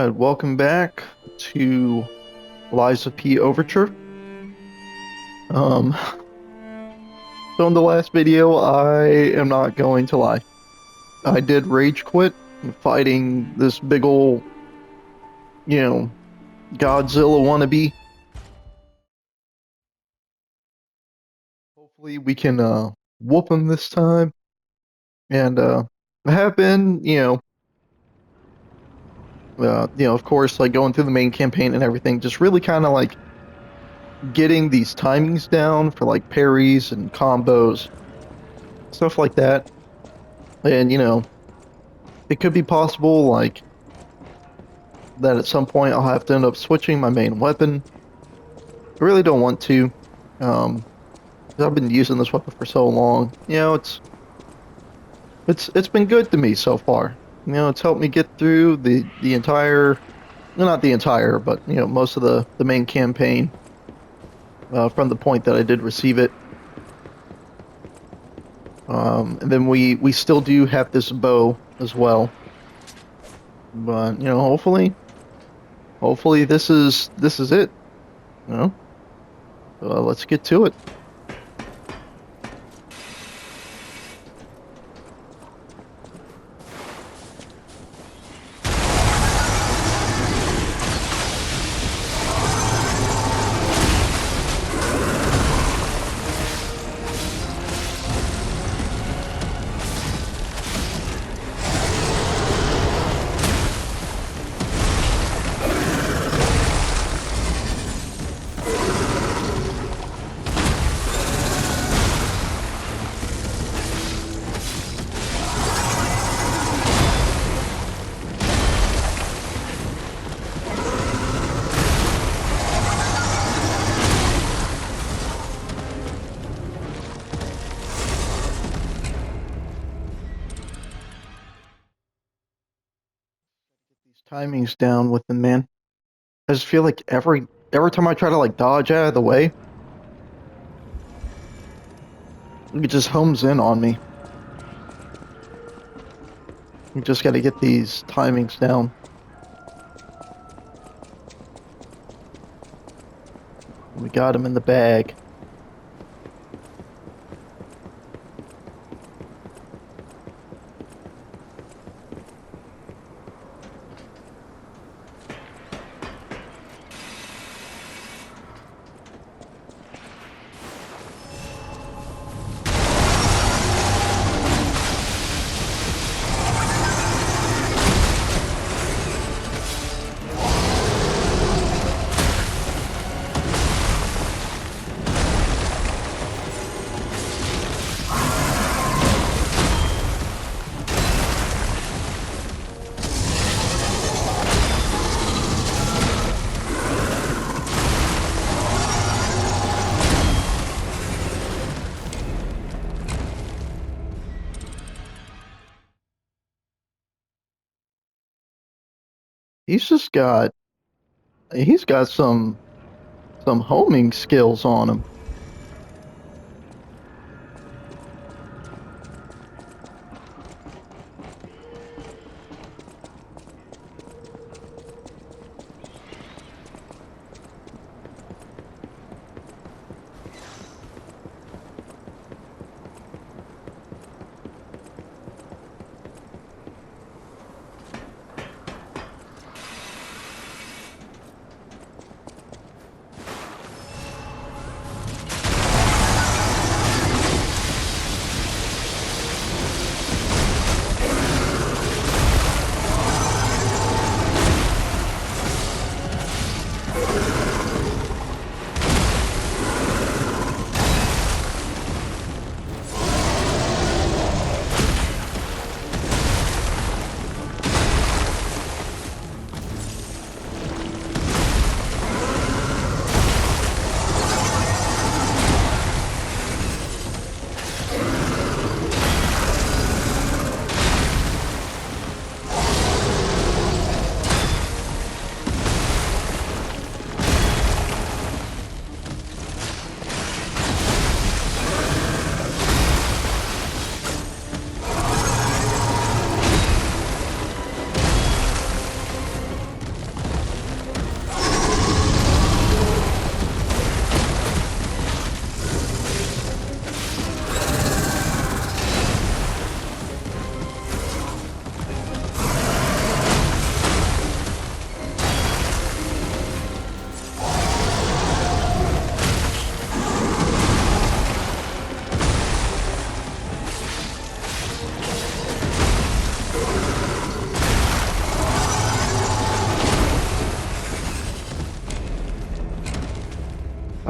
Alright, welcome back to Liza P Overture. Um, so in the last video, I am not going to lie. I did rage quit fighting this big ol', you know, Godzilla wannabe. Hopefully we can whoop him this time. And I have been, of course, like going through the main campaign and everything, just really kind of like getting these timings down for like parries and combos, stuff like that. And it could be possible like that at some point I'll have to end up switching my main weapon. I really don't want to. 'Cause I've been using this weapon for so long. It's been good to me so far. It's helped me get through the entire, well, not the entire, but most of the main campaign from the point that I did receive it. And then we still do have this bow as well. But hopefully this is it. You know, let's get to it. These timings down with the man. I just feel like every time I try to like dodge out of the way, it just homes in on me. You just got to get these timings down. We got him in the bag. He's just got he's got some homing skills on him.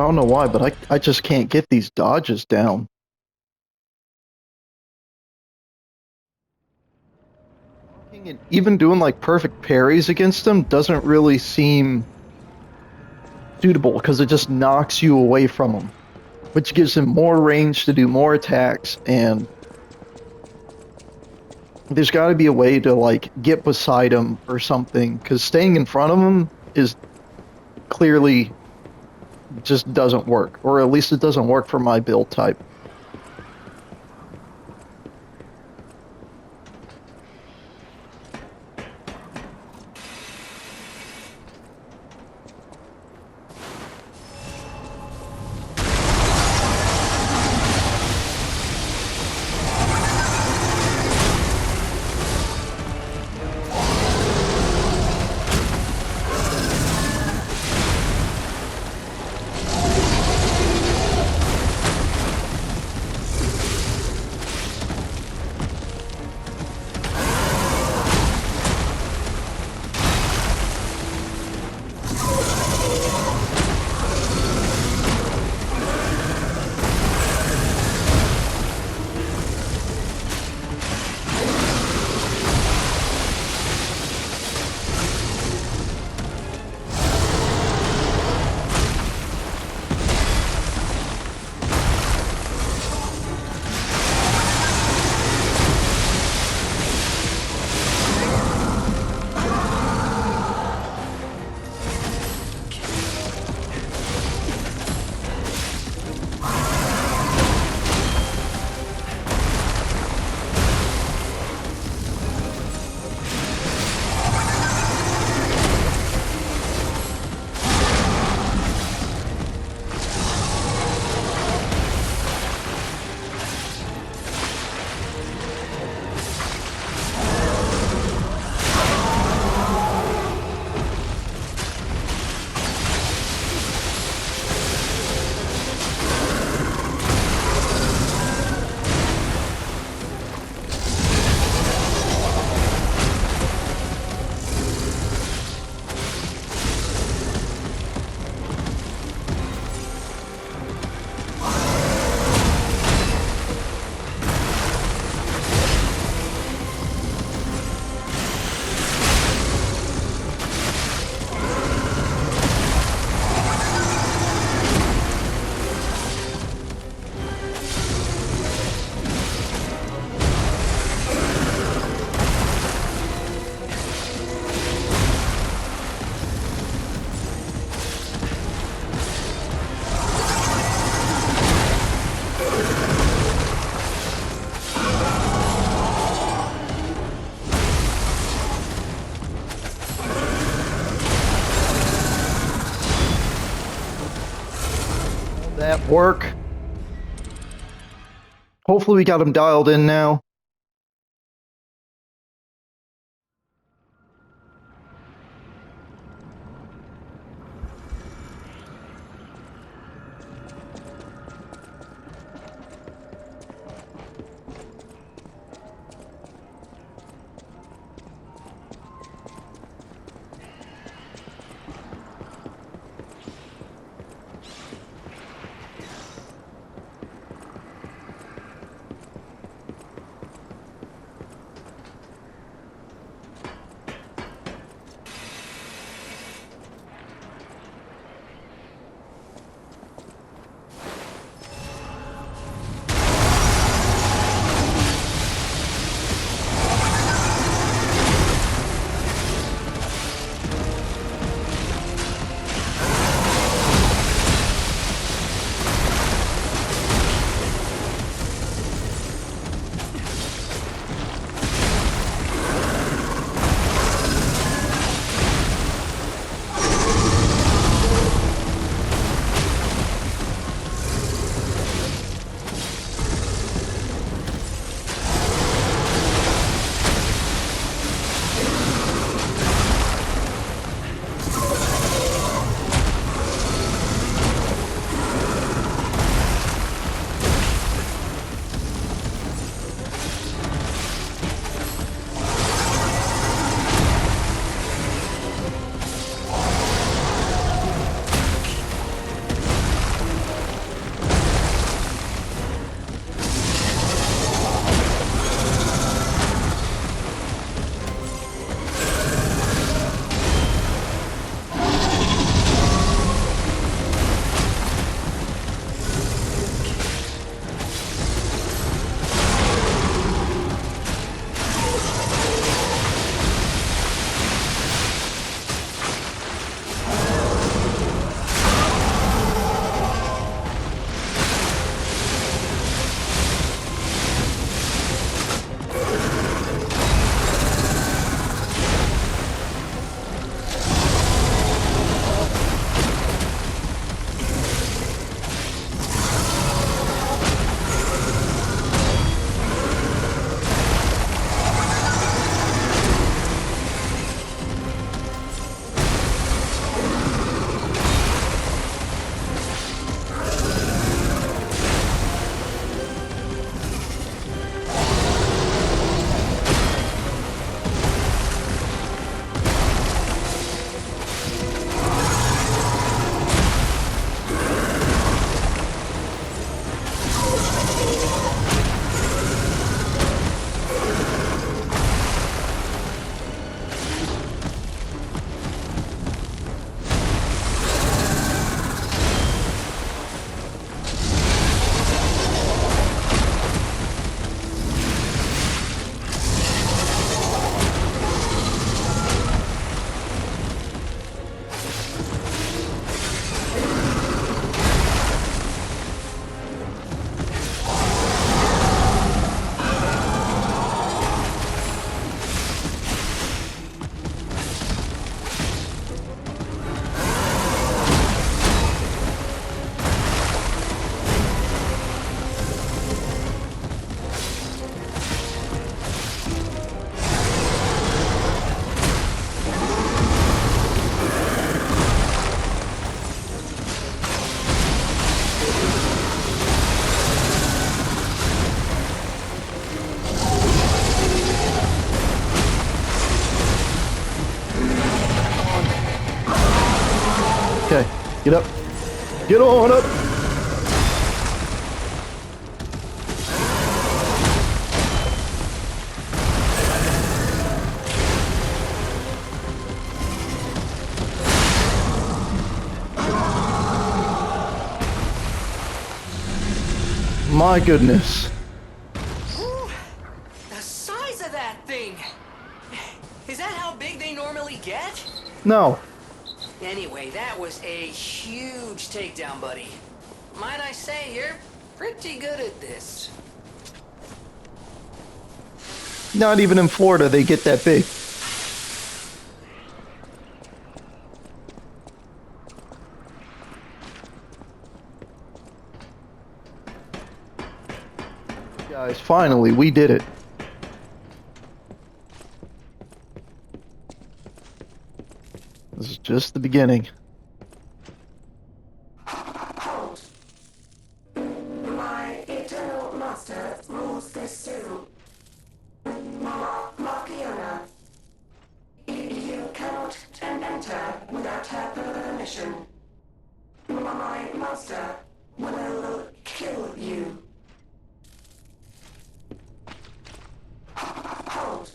I don't know why, but I just can't get these dodges down. And even doing like perfect parries against them doesn't really seem suitable because it just knocks you away from them, which gives him more range to do more attacks. And there's got to be a way to like get beside him or something because staying in front of him is clearly just doesn't work, or at least it doesn't work for my build type. That work. Hopefully we got him dialed in now. Okay, get up. Get on up. My goodness. Whew, the size of that thing! Is that how big they normally get? No. Anyway, that was a huge takedown, buddy. Might I say, you're pretty good at this. Not even in Florida they get that big. Guys, finally, we did it. This is just the beginning. My eternal master rules this too. Markiona. You cannot enter without her permission. My master will kill you. Hold.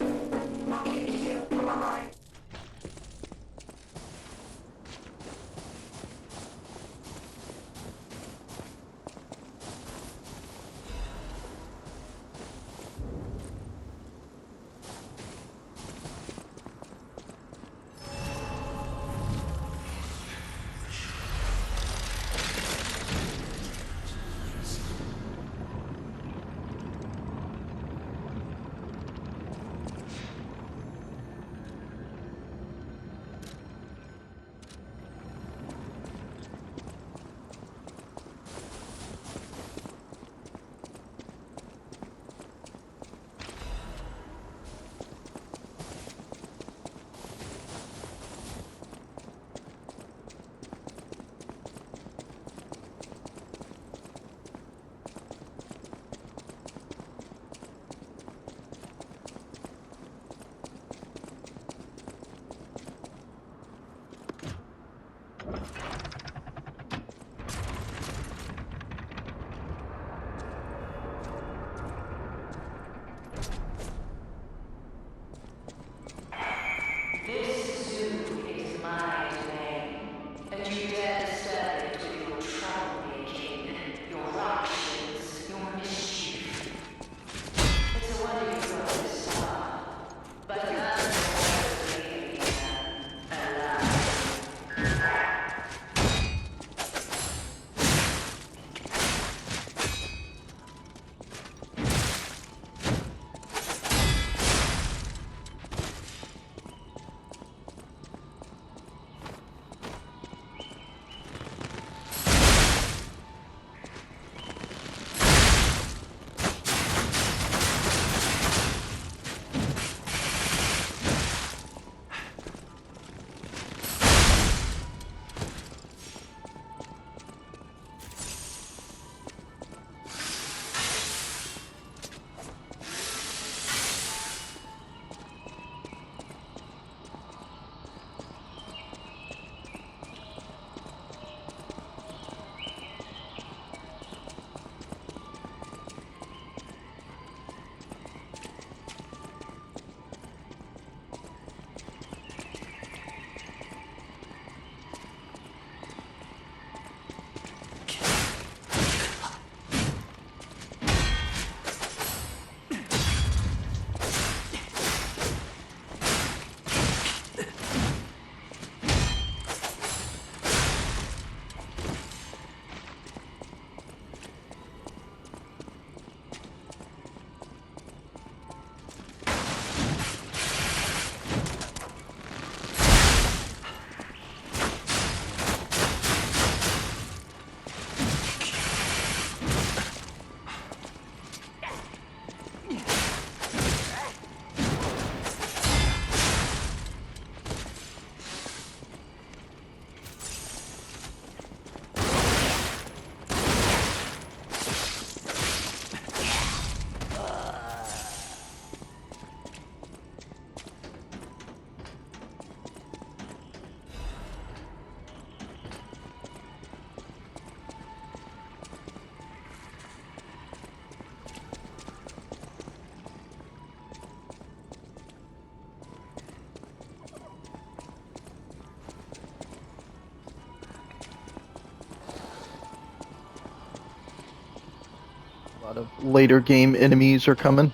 A lot of later game enemies are coming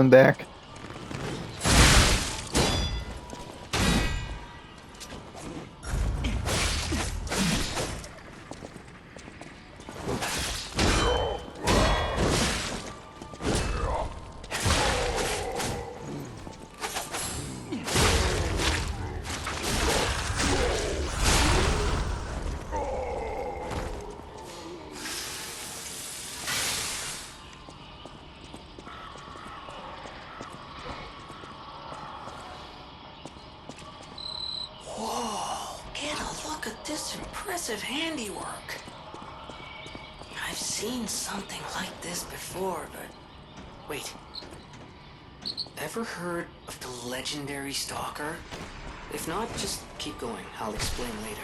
back. Whoa, get a look at this impressive handiwork. I've seen something like this before, but... Wait. Ever heard of the legendary stalker? If not, just keep going. I'll explain later.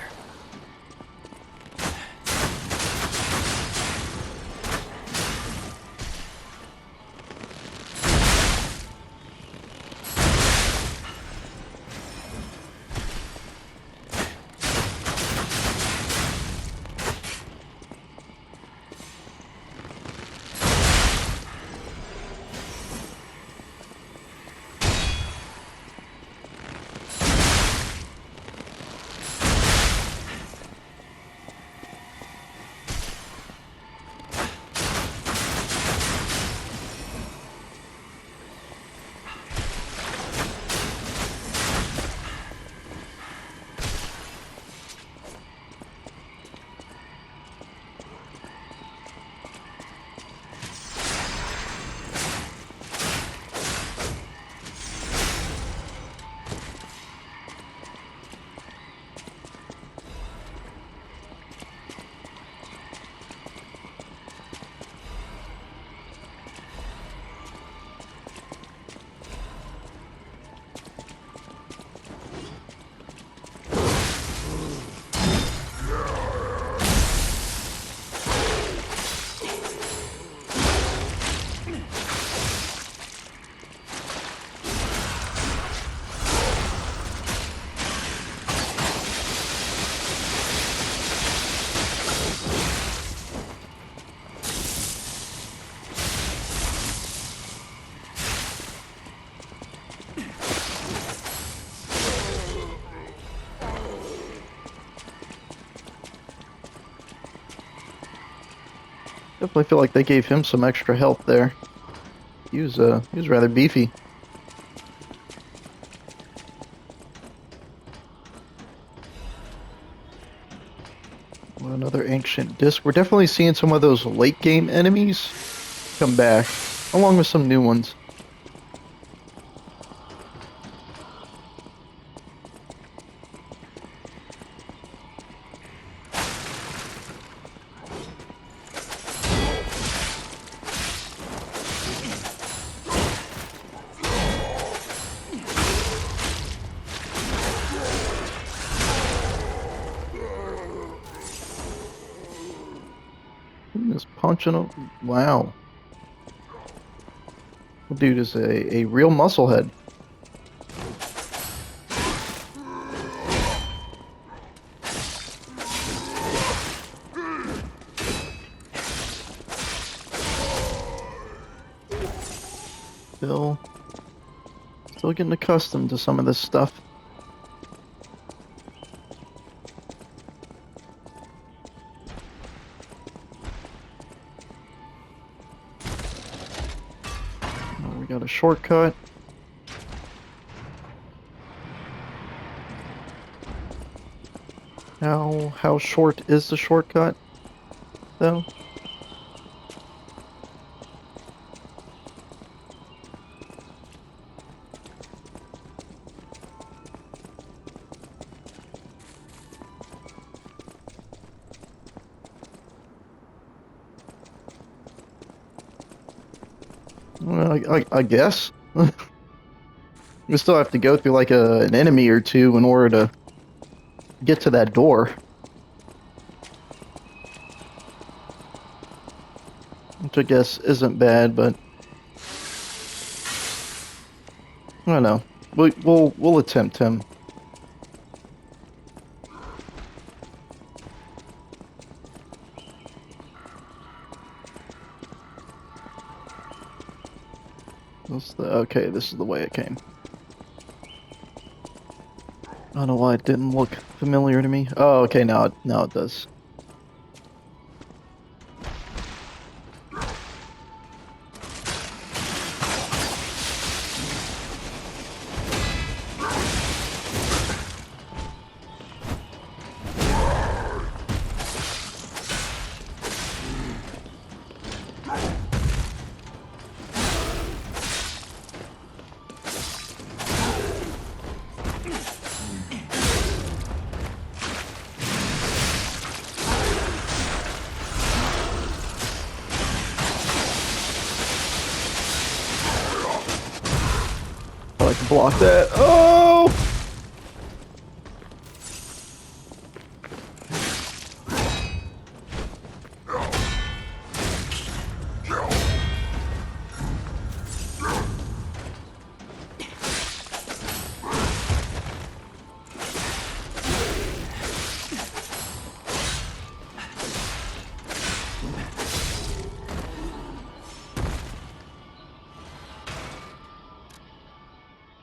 Definitely feel like they gave him some extra health there. He was rather beefy. Well, another ancient disc. We're definitely seeing some of those late game enemies come back, along with some new ones. Just punching him. Wow. Dude is a real musclehead. Still, still getting accustomed to some of this stuff. Oh, we got a shortcut. How short is the shortcut, though? Well, I guess. We still have to go through like an enemy or two in order to get to that door. Which I guess isn't bad, but I don't know. We'll attempt him. Okay, this is the way it came. I don't know why it didn't look familiar to me. Oh, okay, now it does. I can block that. Oh!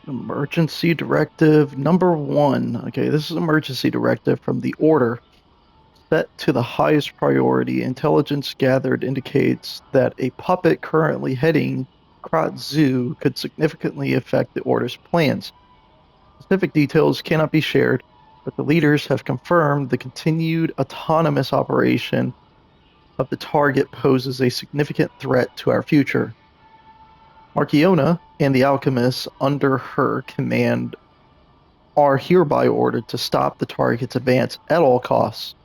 Emergency directive number 1. Okay, this is emergency directive from the order. Set to the highest priority. Intelligence gathered indicates that a puppet currently heading Krat Zoo could significantly affect the order's plans. Specific details cannot be shared, but the leaders have confirmed the continued autonomous operation of the target poses a significant threat to our future. Marchiona and the alchemists under her command are hereby ordered to stop the target's advance at all costs.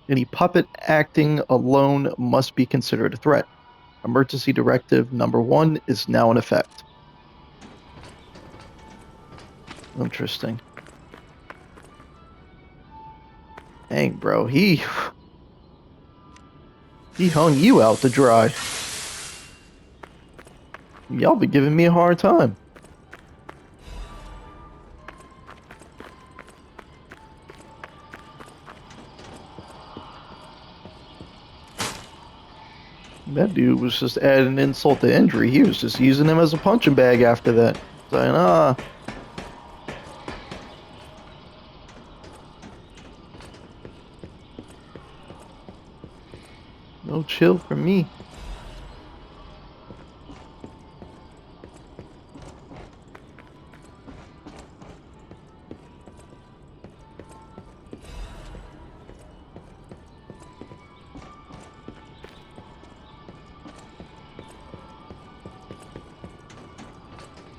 Any puppet acting alone must be considered a threat. Emergency Directive number 1 is now in effect. Interesting. Dang, bro, he hung you out to dry. Y'all be giving me a hard time. That dude was just adding insult to injury. He was just using him as a punching bag after that. Saying, no chill for me.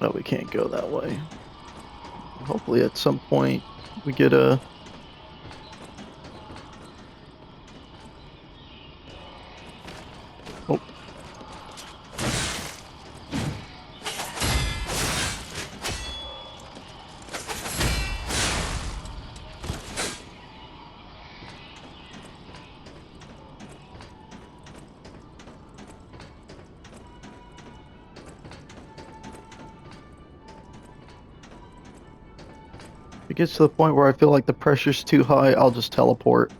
No, we can't go that way. Hopefully at some point we get a... Oh. If it gets to the point where I feel like the pressure's too high, I'll just teleport.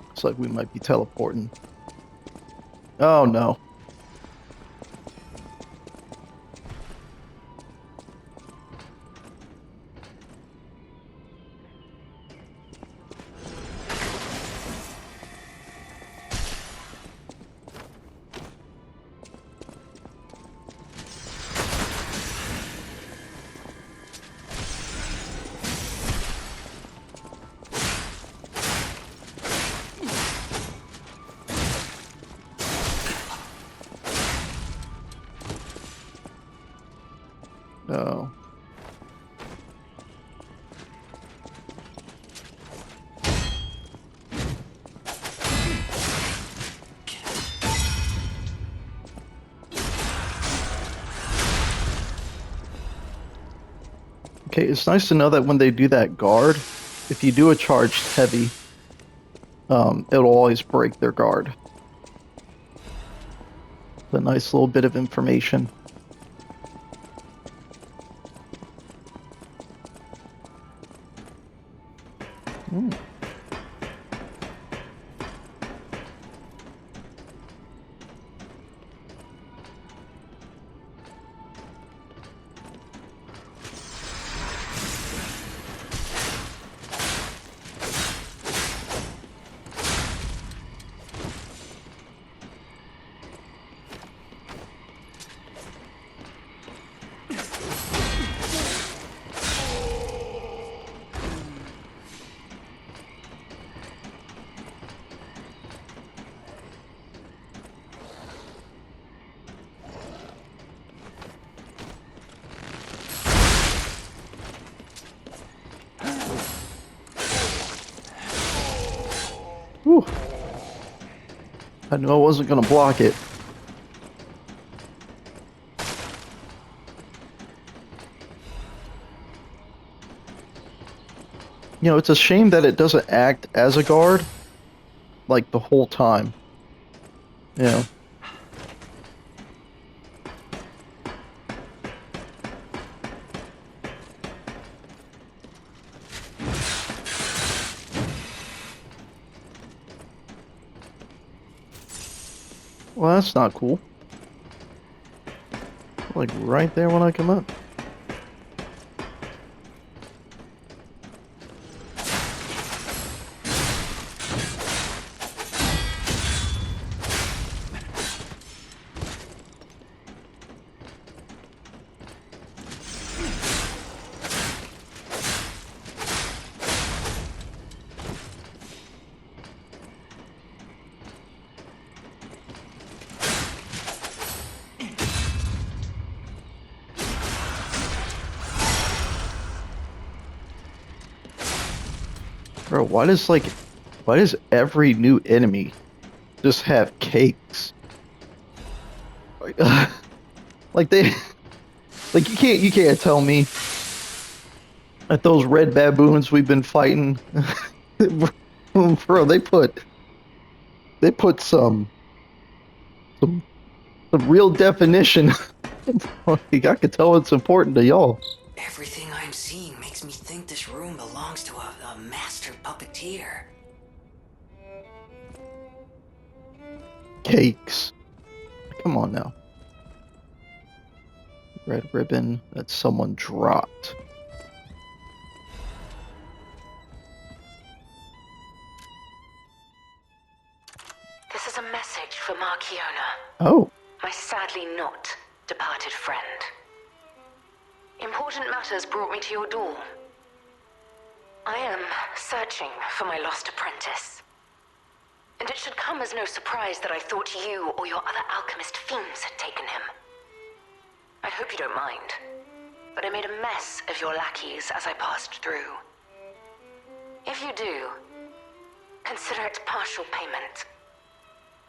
Looks like we might be teleporting. Oh no. Okay, it's nice to know that when they do that guard, if you do a charged heavy, it'll always break their guard. A nice little bit of information. Hmm. Whew. I knew I wasn't going to block it. You know, it's a shame that it doesn't act as a guard like the whole time. You know. Well, that's not cool. Like right there when I come up. Bro, why does every new enemy just have cakes? Like, like they like you can't tell me that those red baboons we've been fighting bro, they put some some real definition. Like, I could tell it's important to y'all. Everything I'm seeing makes me think this room belongs to a master puppeteer. Cakes. Come on now. Red ribbon that someone dropped. This is a message for Markiona, Oh, my sadly not departed friend. Important matters brought me to your door. I am searching for my lost apprentice. And it should come as no surprise that I thought you or your other alchemist fiends had taken him. I hope you don't mind, but I made a mess of your lackeys as I passed through. If you do, consider it partial payment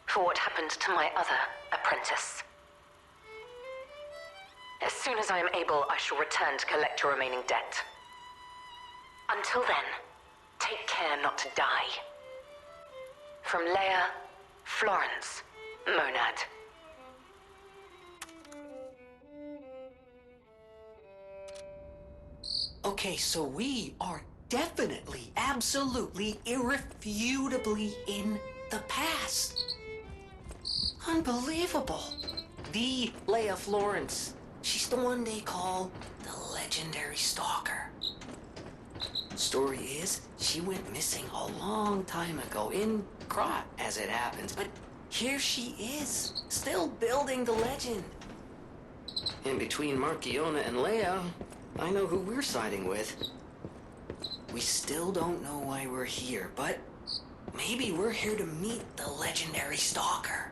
for what happened to my other apprentice. As soon as I am able, I shall return to collect your remaining debt. Until then, take care not to die. From Leia, Florence, Monad. Okay, so we are definitely, absolutely, irrefutably in the past. Unbelievable. The Leia Florence. She's the one they call the legendary stalker. Story is, she went missing a long time ago, in Krat, as it happens, but here she is, still building the legend. In between Markiona and Leia, I know who we're siding with. We still don't know why we're here, but maybe we're here to meet the legendary stalker.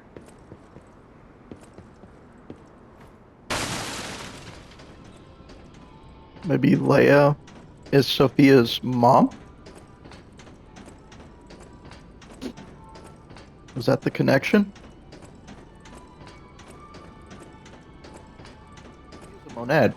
maybe Leia is Sophia's mom? Was that the connection? He's a monad.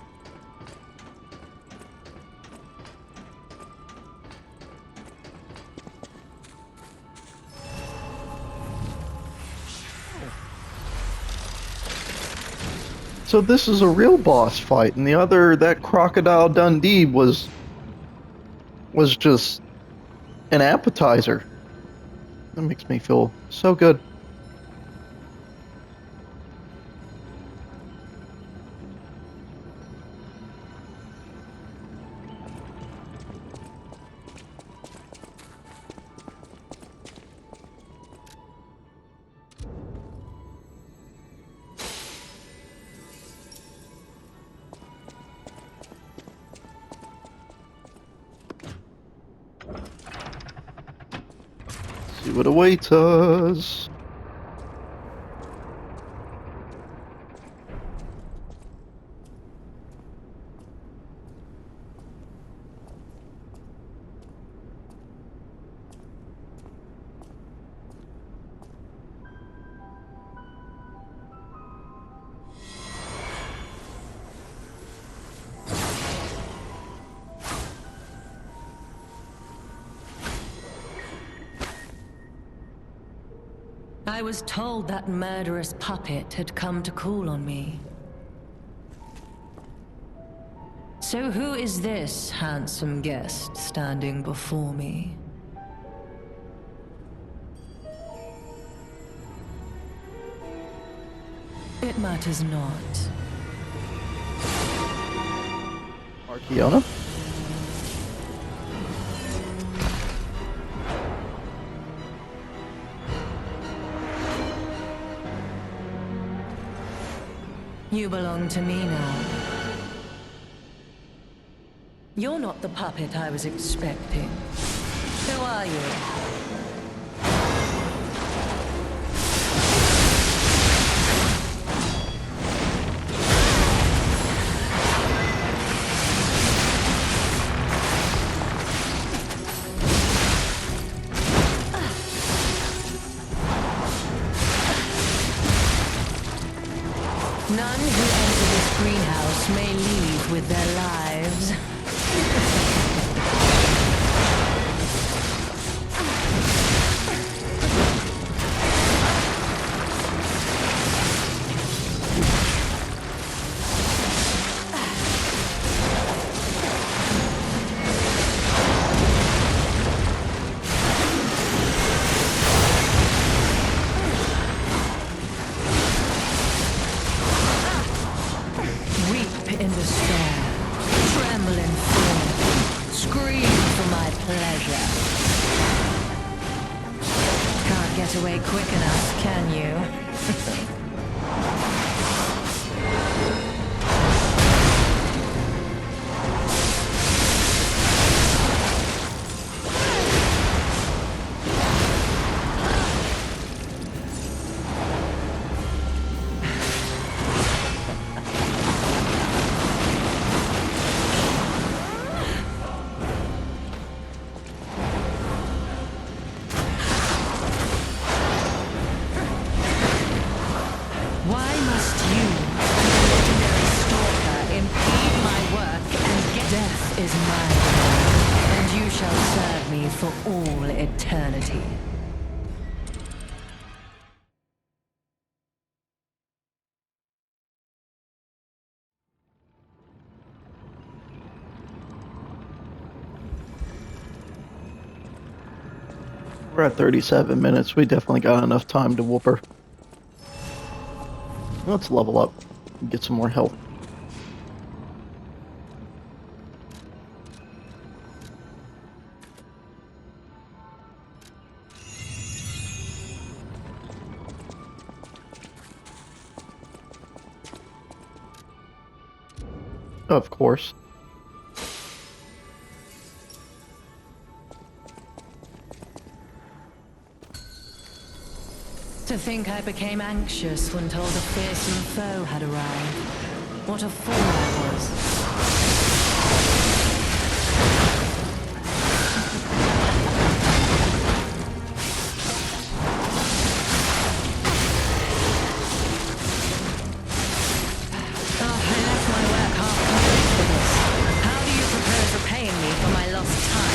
So this is a real boss fight, and the other, that Crocodile Dundee was just an appetizer. That makes me feel so good. See what awaits us. I was told that murderous puppet had come to call on me. So who is this handsome guest standing before me? It matters not. Archeona? You belong to me now. You're not the puppet I was expecting. Who are you? None who enter this greenhouse may leave with their lives. Weep in despair, tremble in fear, scream for my pleasure. Can't get away quick enough, can you? Why must you, the legendary stalker, impede my work and get... Death is mine, and you shall serve me for all eternity. We're at 37 minutes. We definitely got enough time to whoop her. Let's level up and get some more health. Of course. To think I became anxious when told a fearsome foe had arrived. What a fool I was. Oh, I left my work half-complete for this. How do you propose repaying me for my lost time?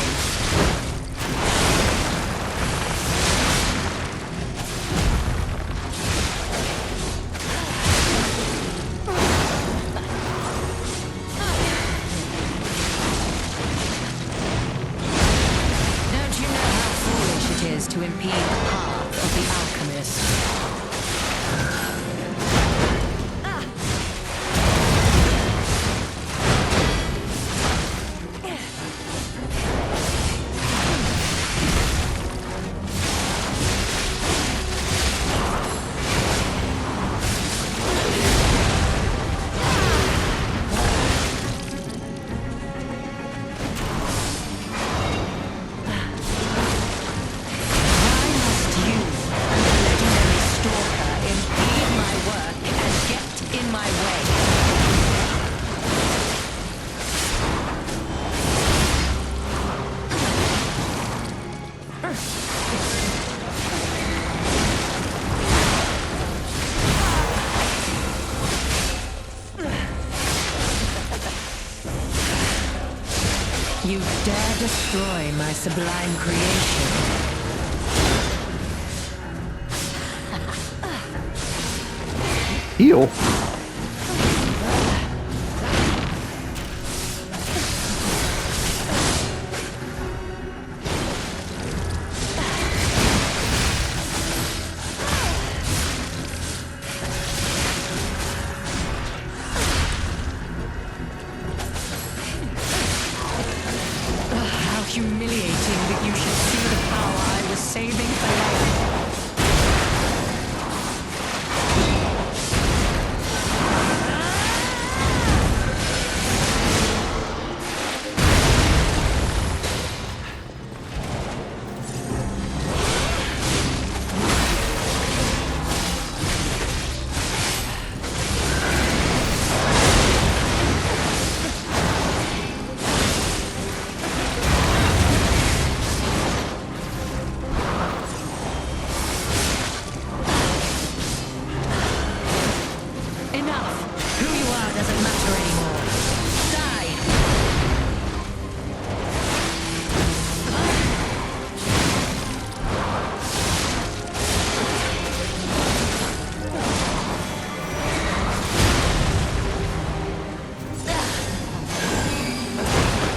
impede the path of the alchemist. You dare destroy my sublime creation. Heal. How humiliating that you should see the power I was saving for life. Enough! Who you are doesn't matter anymore. Die!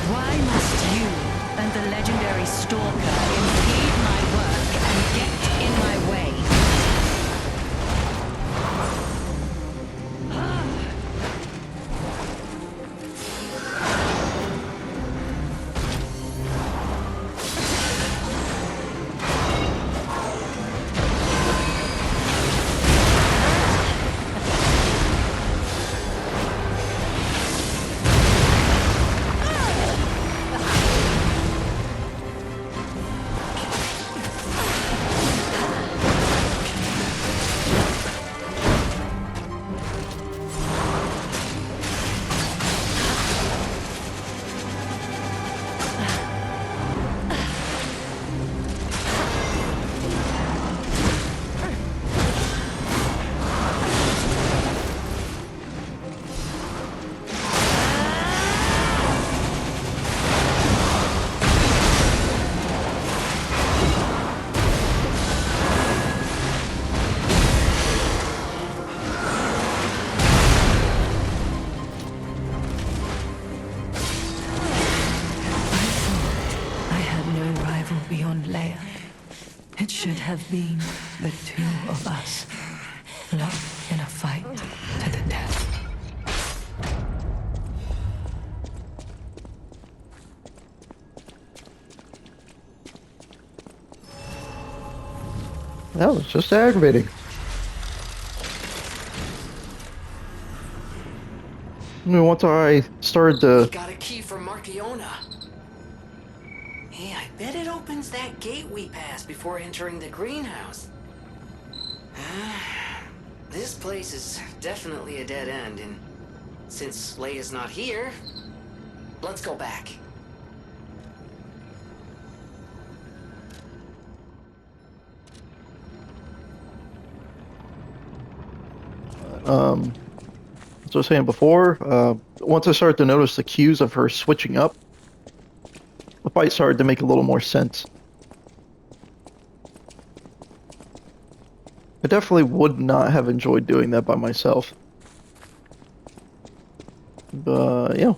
Why must you and the legendary Stalker impede my work and get in my way? I had no rival beyond Leia. It should have been the two of us, locked in a fight to the death. That was just aggravating. I mean, once I started to... Got a key from Marciona. Hey, I bet it opens that gate we passed before entering the greenhouse. This place is definitely a dead end, and since Leia's not here, let's go back. As I was saying before, once I started to notice the cues of her switching up, the fight started to make a little more sense. I definitely would not have enjoyed doing that by myself. But, yeah.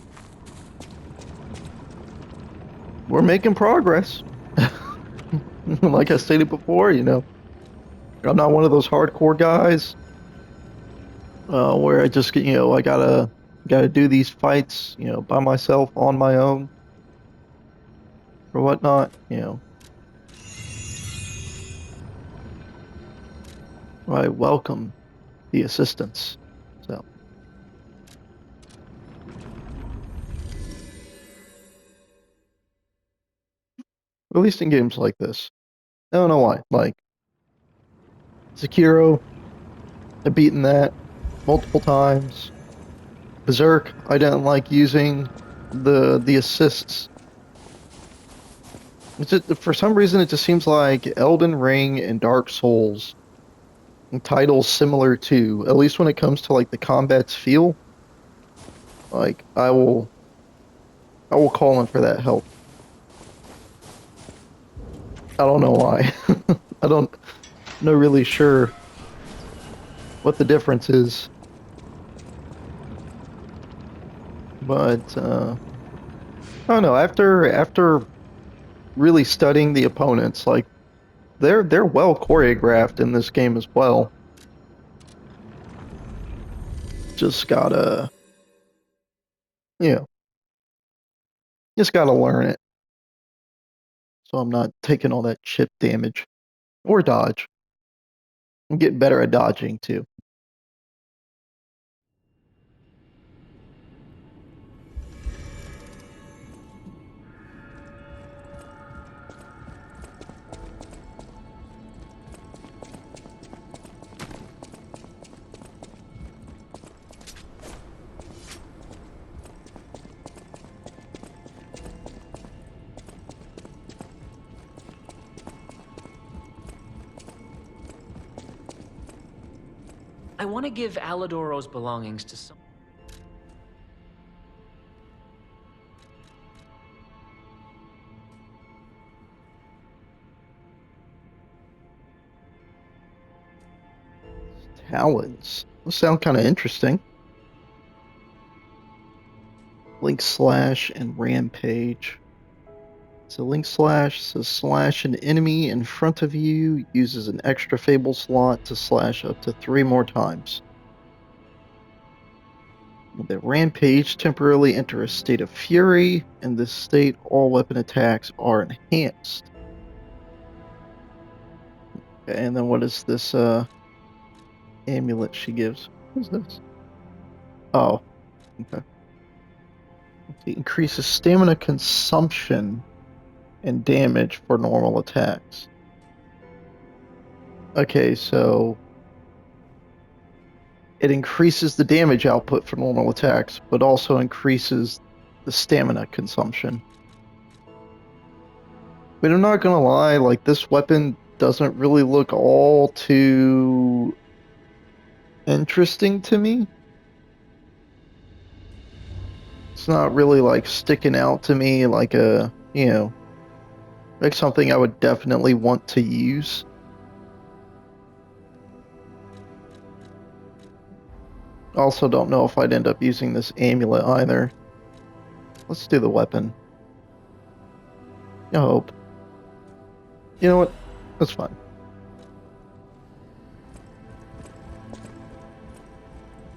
We're making progress. Like I stated before, I'm not one of those hardcore guys where I just get, I gotta do these fights, by myself on my own or whatnot. I welcome the assistance. So, at least in games like this. I don't know why. Like Sekiro, I've beaten that multiple times. Berserk, I didn't like using the assists. For some reason, it just seems like Elden Ring and Dark Souls titles similar to, at least when it comes to like the combat's feel. Like I will call in for that help. I don't know why. I don't know really sure what the difference is, but I don't know. After really studying the opponents, like they're well choreographed in this game as well. Just gotta, you know, just gotta learn it. So I'm not taking all that chip damage or dodge. I'm getting better at dodging too. I want to give Alidoro's belongings to some. Talons. Those sound kind of interesting. Link slash and rampage. So link slash says slash an enemy in front of you, uses an extra fable slot to slash up to 3 more times. The rampage temporarily enter a state of fury. In this state, all weapon attacks are enhanced. And then what is this amulet she gives? What is this? Oh, okay. It increases stamina consumption and damage for normal attacks. Okay, so it increases the damage output for normal attacks, but also increases the stamina consumption. But I'm not gonna lie, like this weapon doesn't really look all too interesting to me. It's not really like sticking out to me like like something I would definitely want to use. Also don't know if I'd end up using this amulet either. Let's do the weapon. I hope. You know what? That's fine.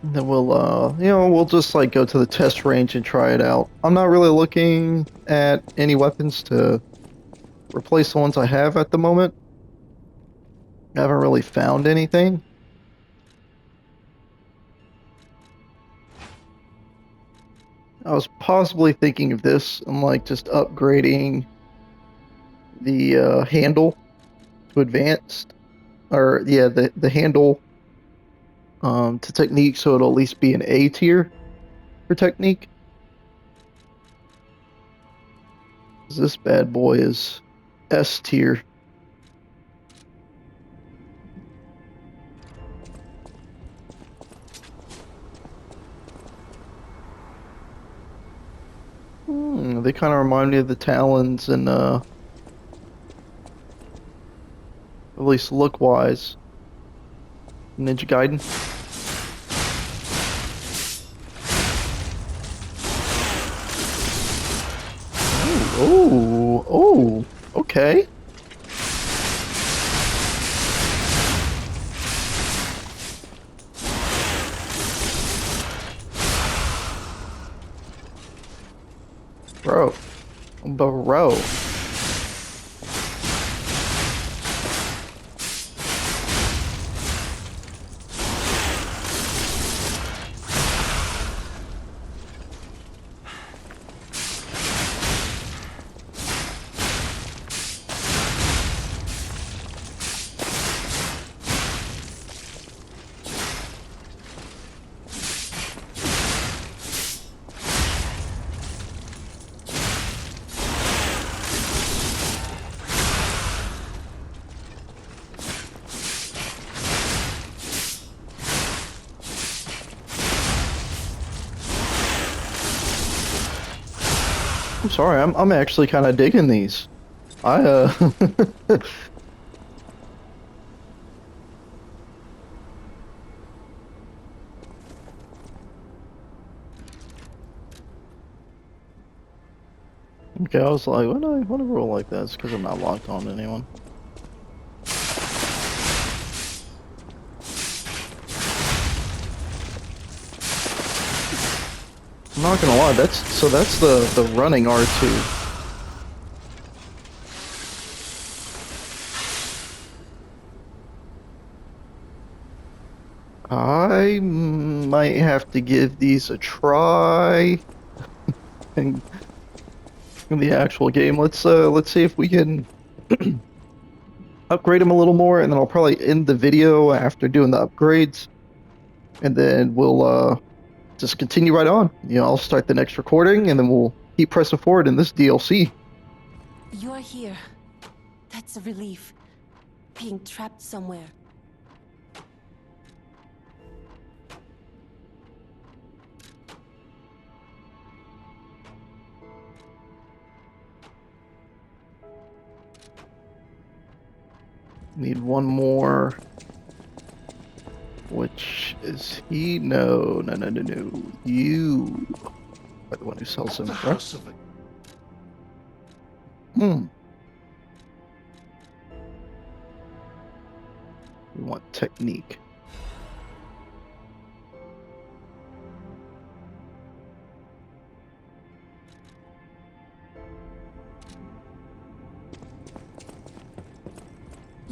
And then we'll just like go to the test range and try it out. I'm not really looking at any weapons to replace the ones I have at the moment. I haven't really found anything. I was possibly thinking of this and like just upgrading the handle to advanced, or yeah, the handle to technique, so it'll at least be an A tier for technique. This bad boy is S tier. They kind of remind me of the Talons and at least look wise. Ninja Gaiden. Oh, okay. Bro. I'm sorry, I'm actually kind of digging these. I Okay, I was like, when I want to roll like that, it's because I'm not locked on to anyone. I'm not gonna lie, that's the running R2. I might have to give these a try in, in the actual game. Let's see if we can upgrade them a little more, and then I'll probably end the video after doing the upgrades, and then we'll just continue right on. I'll start the next recording, and then we'll keep pressing forward in this DLC. You're here. That's a relief. Being trapped somewhere. Need one more. Which is he? No. You are the one who sells them, right? Hmm. We want technique.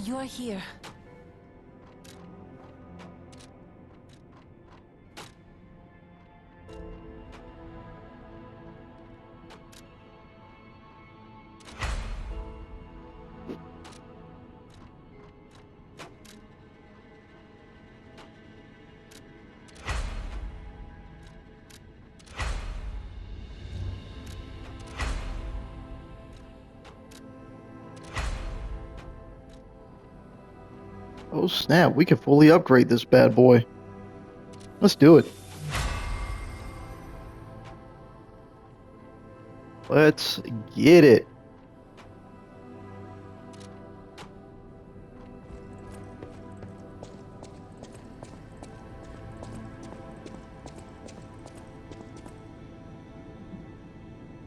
You're here. Oh snap, we can fully upgrade this bad boy. Let's do it. Let's get it.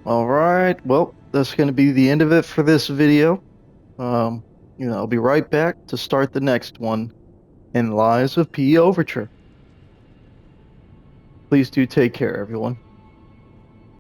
All right, well, that's going to be the end of it for this video. I'll be right back to start the next one in Lies of P Overture. Please do take care, everyone.